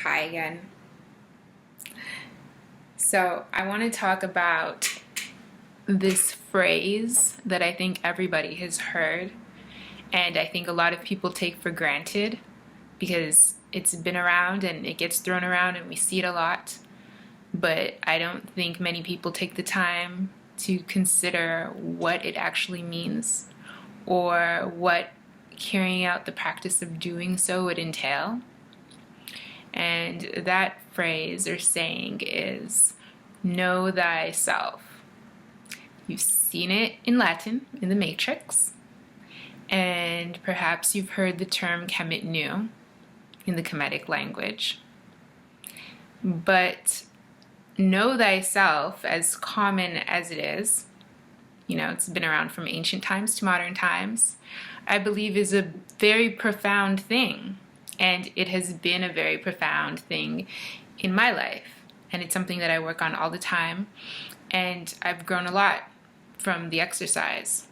Hi again. So, I want to talk about this phrase that I think everybody has heard, and I think a lot of people take for granted because it's been around and it gets thrown around and we see it a lot. But I don't think many people take the time to consider what it actually means or what carrying out the practice of doing so would entail. And that phrase or saying is know thyself. You've seen it in Latin, in the Matrix, and perhaps you've heard the term Kemet in the Kemetic language. But know thyself, as common as it is, it's been around from ancient times to modern times, I believe is a very profound thing. And it has been a very profound thing in my life. And it's something that I work on all the time. And I've grown a lot from the exercise.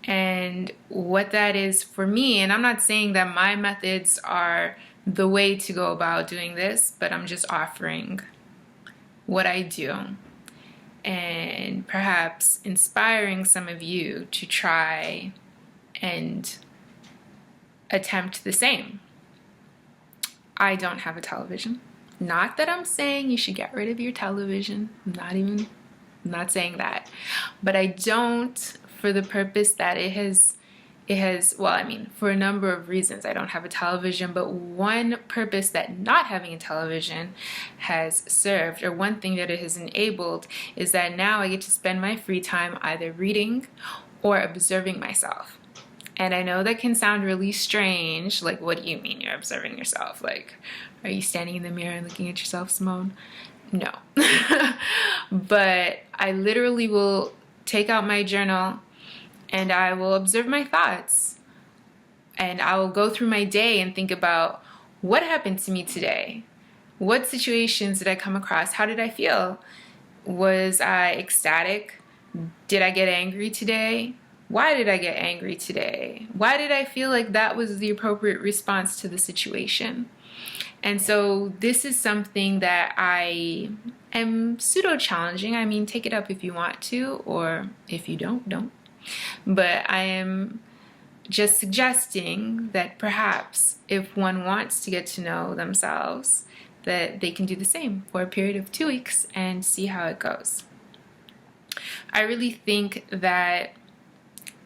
And what that is for me, and I'm not saying that my methods are the way to go about doing this, but I'm just offering what I do and perhaps inspiring some of you to try and attempt the same. I don't have a television. Not that I'm saying you should get rid of your television. I'm not saying that. But I don't for the purpose that it has, for a number of reasons I don't have a television, but one purpose that not having a television has served, or one thing that it has enabled, is that now I get to spend my free time either reading or observing myself. And I know that can sound really strange. Like, what do you mean you're observing yourself? Like, are you standing in the mirror and looking at yourself, Simone? No. But I literally will take out my journal and I will observe my thoughts. And I will go through my day and think about what happened to me today. What situations did I come across? How did I feel? Was I ecstatic? Did I get angry today? Why did I get angry today? Why did I feel like that was the appropriate response to the situation? And so this is something that I am pseudo-challenging. I mean, take it up if you want to, or if you don't. But I am just suggesting that perhaps if one wants to get to know themselves, that they can do the same for a period of 2 weeks and see how it goes. I really think that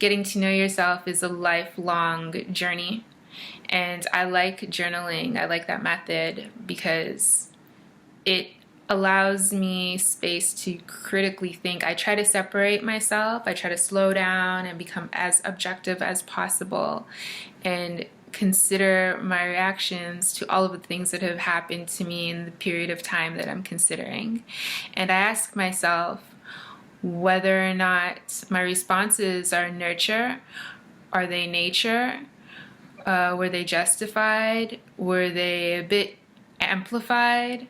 getting to know yourself is a lifelong journey, and I like journaling. I like that method because it allows me space to critically think. I try to separate myself. I try to slow down and become as objective as possible and consider my reactions to all of the things that have happened to me in the period of time that I'm considering. And I ask myself whether or not my responses are nurture, are they nature, were they justified, were they a bit amplified?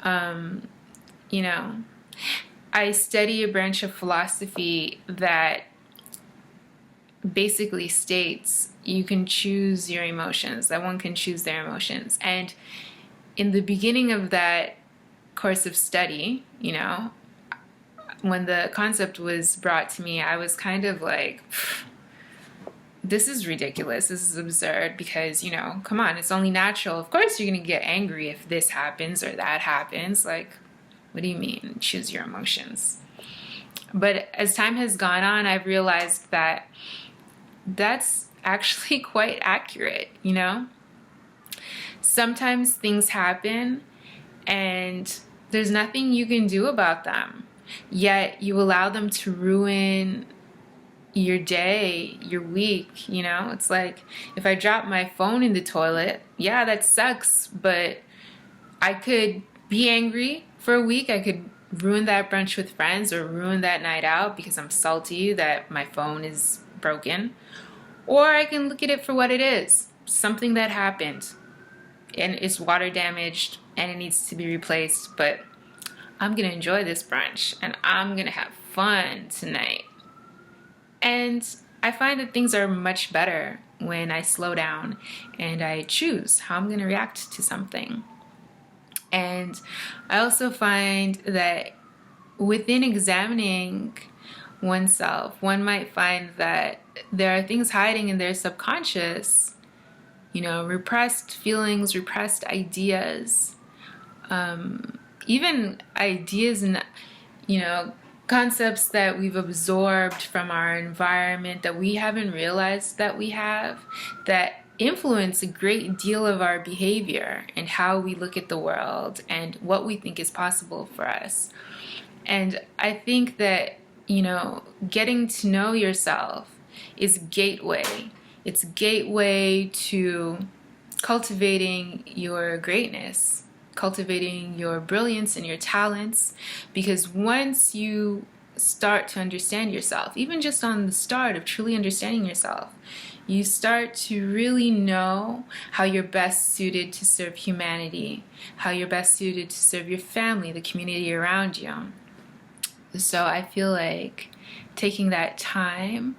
I study a branch of philosophy that basically states you can choose your emotions, that one can choose their emotions. And in the beginning of that course of study, when the concept was brought to me, I was kind of like, this is ridiculous. This is absurd because, come on, it's only natural. Of course you're going to get angry if this happens or that happens. Like, what do you mean? Choose your emotions. But as time has gone on, I've realized that that's actually quite accurate, Sometimes things happen and there's nothing you can do about them. Yet you allow them to ruin your day, your week, It's like if I drop my phone in the toilet, yeah, that sucks, but I could be angry for a week. I could ruin that brunch with friends or ruin that night out because I'm salty that my phone is broken. Or I can look at it for what it is, something that happened and it's water damaged and it needs to be replaced, but I'm going to enjoy this brunch and I'm going to have fun tonight. And I find that things are much better when I slow down and I choose how I'm going to react to something. And I also find that within examining oneself, one might find that there are things hiding in their subconscious, repressed feelings, repressed ideas, even ideas and, concepts that we've absorbed from our environment that we haven't realized that we have, that influence a great deal of our behavior and how we look at the world and what we think is possible for us. And I think that, getting to know yourself is a gateway. It's a gateway to cultivating your greatness, cultivating your brilliance and your talents, because once you start to understand yourself, even just on the start of truly understanding yourself, you start to really know how you're best suited to serve humanity, how you're best suited to serve your family, the community around you. So I feel like taking that time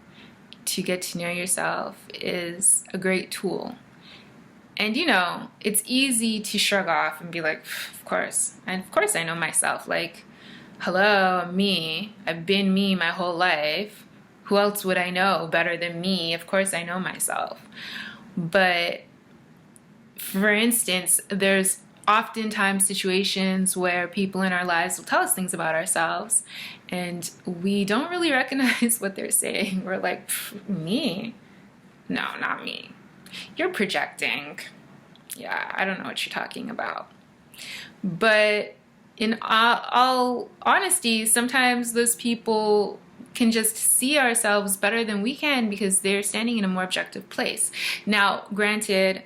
to get to know yourself is a great tool. And it's easy to shrug off and be like, of course. And of course I know myself. Like, hello, me. I've been me my whole life. Who else would I know better than me? Of course I know myself. But for instance, there's oftentimes situations where people in our lives will tell us things about ourselves and we don't really recognize what they're saying. We're like, me? No, not me. You're projecting. Yeah, I don't know what you're talking about. But in all honesty, sometimes those people can just see ourselves better than we can because they're standing in a more objective place. Now, granted,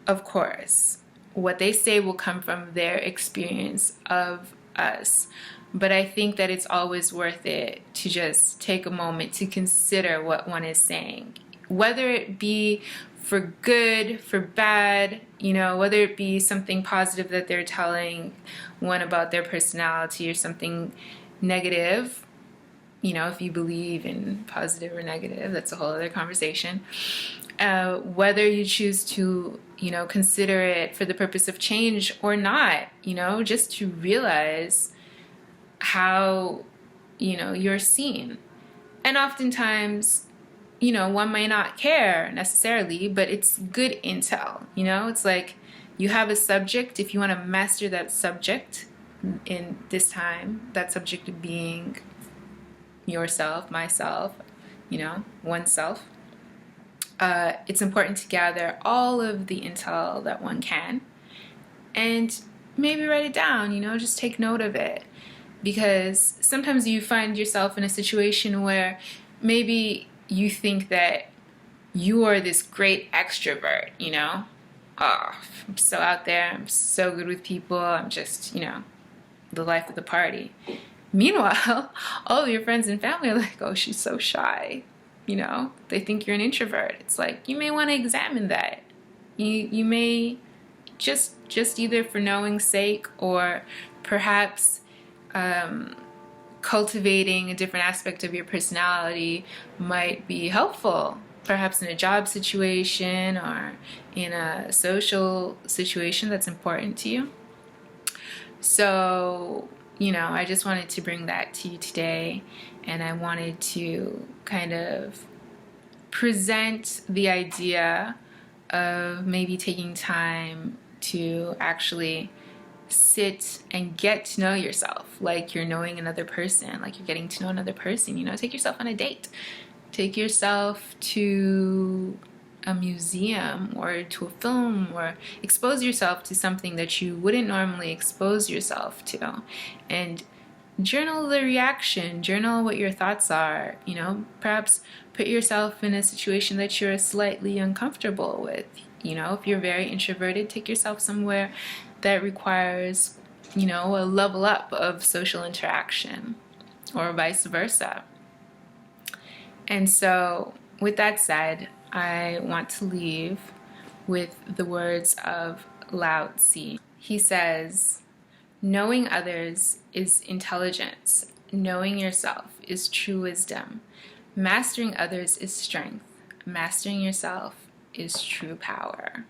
of course, what they say will come from their experience of us. But I think that it's always worth it to just take a moment to consider what one is saying, whether it be for good, for bad, whether it be something positive that they're telling one about their personality or something negative. If you believe in positive or negative, that's a whole other conversation. Whether you choose to, consider it for the purpose of change or not, just to realize how, you're seen. And oftentimes, one might not care necessarily, but it's good intel. It's like you have a subject. If you want to master that subject in this time, that subject being yourself, myself, oneself, it's important to gather all of the intel that one can and maybe write it down, just take note of it. Because sometimes you find yourself in a situation where maybe you think that you are this great extrovert, oh, I'm so out there, I'm so good with people, I'm just, the life of the party. Meanwhile, all of your friends and family are like, oh, she's so shy. They think you're an introvert. It's like, you may want to examine that. You may just either for knowing's sake or perhaps cultivating a different aspect of your personality might be helpful. Perhaps in a job situation or in a social situation that's important to you. So, I just wanted to bring that to you today, and I wanted to kind of present the idea of maybe taking time to actually sit and get to know yourself like you're knowing another person, like you're getting to know another person. Take yourself on a date. Take yourself to a museum or to a film, or expose yourself to something that you wouldn't normally expose yourself to, and journal the reaction, journal what your thoughts are. Perhaps put yourself in a situation that you're slightly uncomfortable with. If you're very introverted, take yourself somewhere that requires a level up of social interaction, or vice versa. And so with that said, I want to leave with the words of Lao Tzu. He says, knowing others is intelligence. Knowing yourself is true wisdom. Mastering others is strength. Mastering yourself is true power.